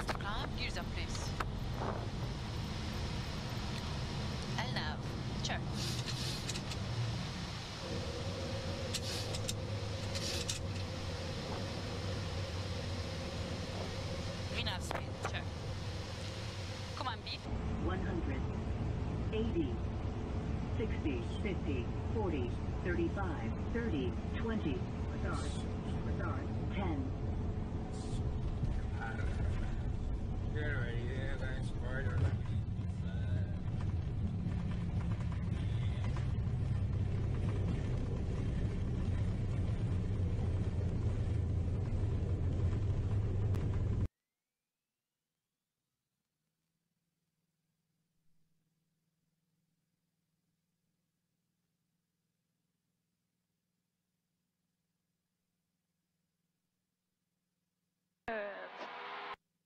Climb, gears up please. LNAV, check. VNAV speed, check. Command B. 100, 80, 60, 50, 40, 35, 30, 20, retard, 10. Get ready, yeah, guys, fire.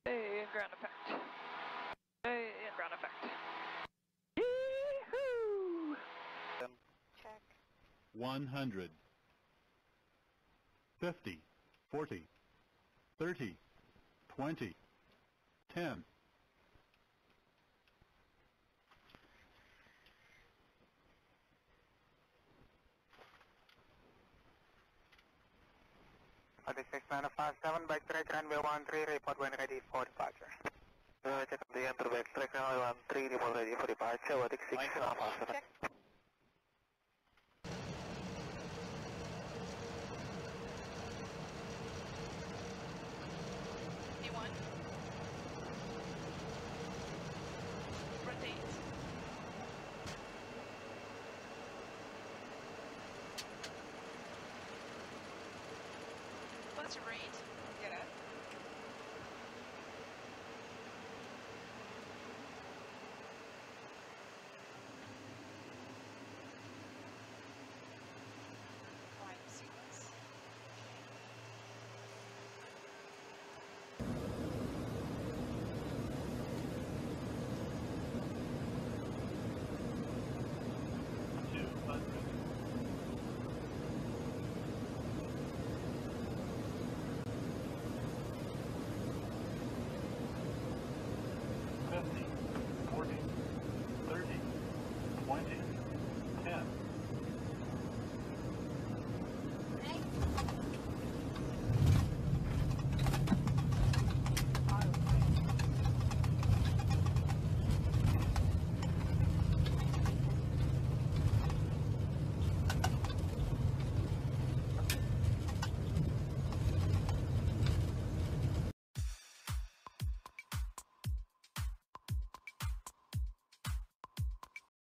Stay in ground effect. Stay in ground effect. Yee-hoo! Check. 100, 50, 40, 30, 20, 10. Six 957, back track runway 13, report when ready for departure. Check up the enter back track runway 13, report ready for departure, vertic 6 957. Check. B1. Rotate. What's your rate?